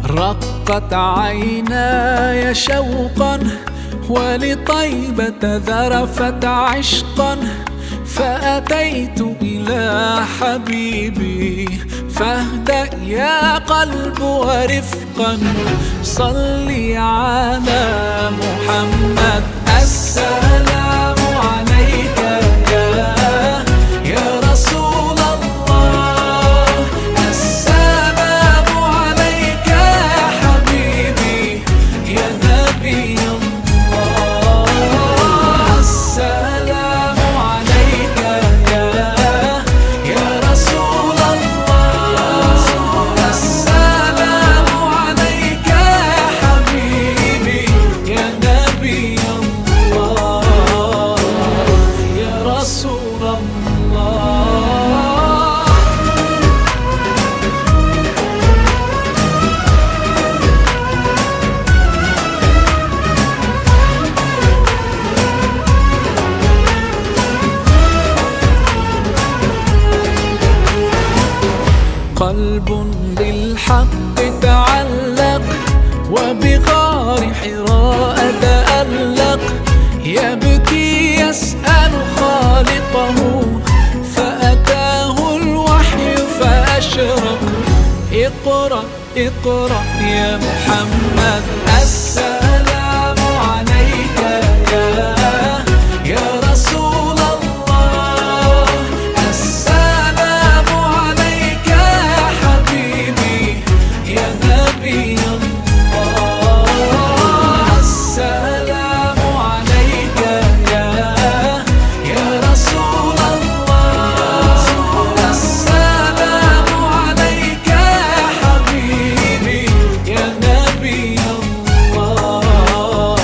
رقت عيناي شوقا ولطيبة ذرفت عشقا، فأتيت إلى حبيبي فاهدأ يا قلب ورفقا. صلي على محمد السلام عليك يا رسول الله، السلام عليك يا حبيبي يا نبي الله، السلام عليك يا رسول الله، السلام عليك يا حبيبي يا نبي الله يا رسول الله. قلب بالحق تعلق وبغار حراء تألق، يبكي يسأل خالقه فأتاه الوحي فأشرق. اقرأ اقرأ يا محمد السلام عليك يا رسول الله، السلام عليك يا حبيبي يا نبي الله، السلام عليك يا رسول الله، السلام عليك يا حبيبي يا نبي الله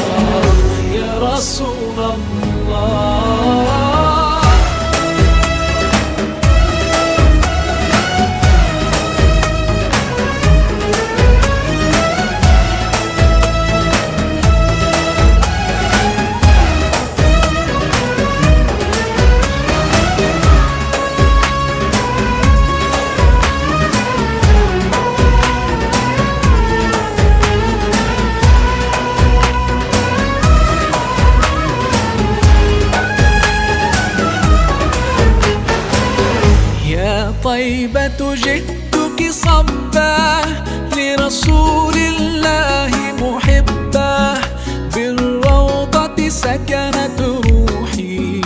يا رسول الله. يا طيبة جئتك صبا لرسول الله محبا، بالروضة سكنت روحي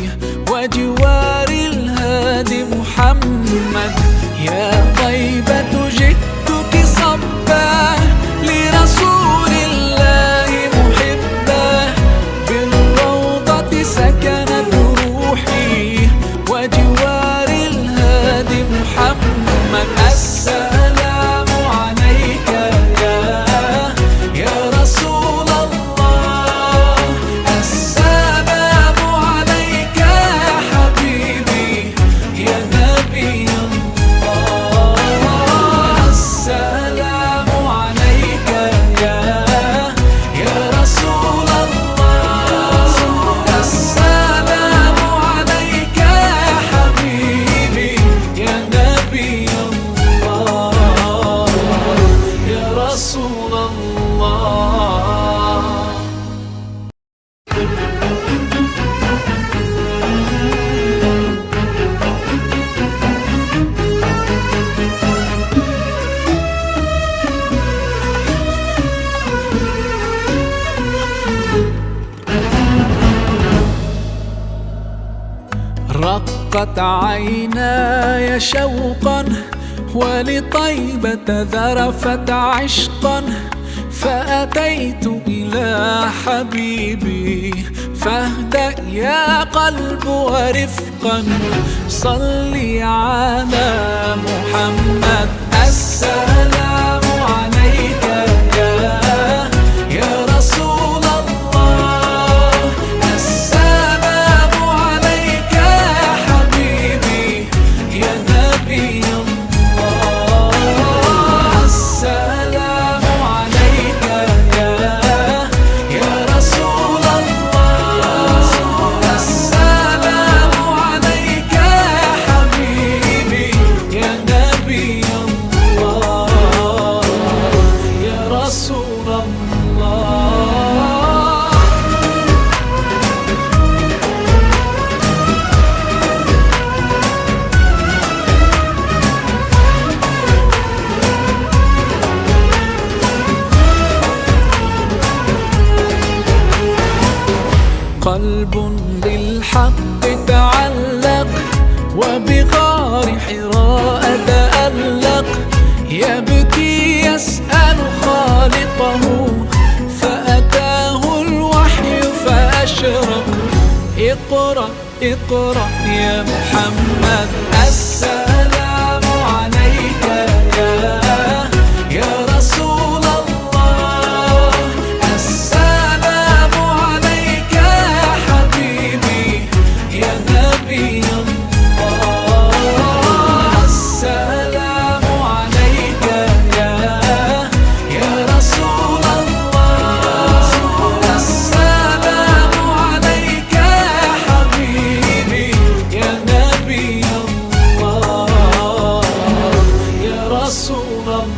وجوار الهادي محمد. يا طيبة جئتك صبا لرسول الله محبا، بالروضة سكنت روحي وجوار الهادي محمد. السلام عليك يا رسول الله، السلام عليك يا حبيبي يا نبي الله، السلام عليك يا رسول الله، السلام عليك يا حبيبي يا نبي الله يا رسول الله. رقت عيناي شوقا ولطيبة ذرفت عشقا، فأتيت إلى حبيبي فاهدأ يا قلب ورفقا. صلي على محمد السلام عليك يا رسول الله، السلام عليك يا حبيبي يا نبي الله، قلب بالحق تعلق وبغار حراء تألق يبكي يسأل خالقه فأتاه الوحي فأشرق اقرأ اقرأ يا محمد السلام عليك يا رسول الله السلام عليك يا حبيبي يا نبي الله السلام عليك يا رسول الله السلام عليك يا حبيبي يا نبي الله يا رسول الله.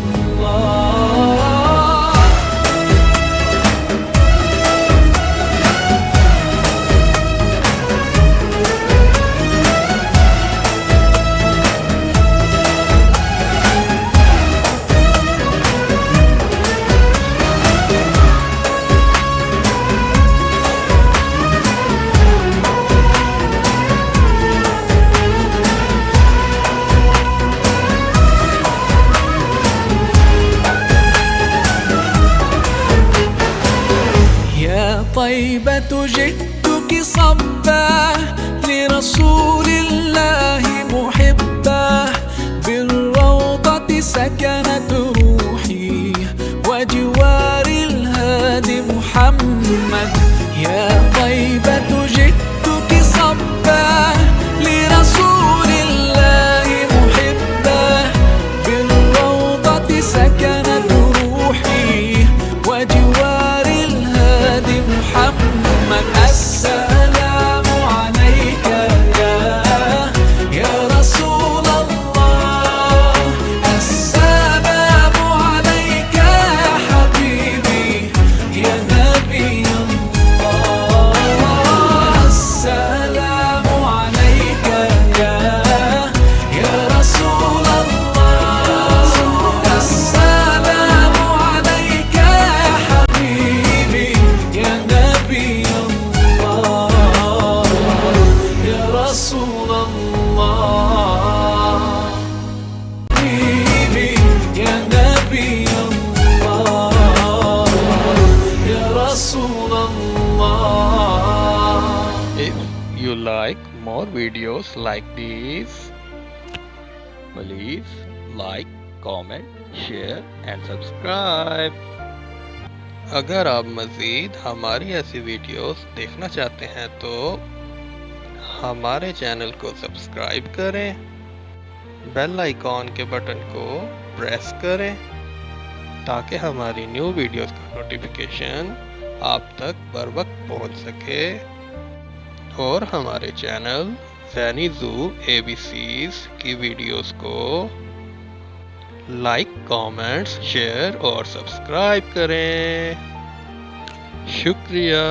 يا طيبة جئتك صبا لرسول الله محبا بالروضة سكنت روحي وجوار الهادي محمد يا طيبة جئتك صبا لرسول الله محبا بالروضة سكنت روحي وجوار الهادي محمد السلام عليك يا رسول الله السلام عليك يا حبيبي يا نبي الله السلام عليك يا رسول الله السلام عليك يا حبيبي يا نبي الله يا رسول الله حبيبي يا نبي الله يا رسول الله. If you like more videos like this, please like, comment, share and subscribe. अगर आप मज़ीद हमारी ऐसी वीडियोस देखना चाहते हैं तो हमारे चैनल को सब्सक्राइब करें, बेल आइकॉन के बटन को प्रेस करें ताकि हमारी न्यू वीडियोस का नोटिफिकेशन आप तक बर वक्त पहुँच सके और हमारे चैनल ज़ैनी ज़ू ABCs की वीडियोस को लाइक, कमेंट्स, शेयर और सब्सक्राइब करें। शुक्रिया।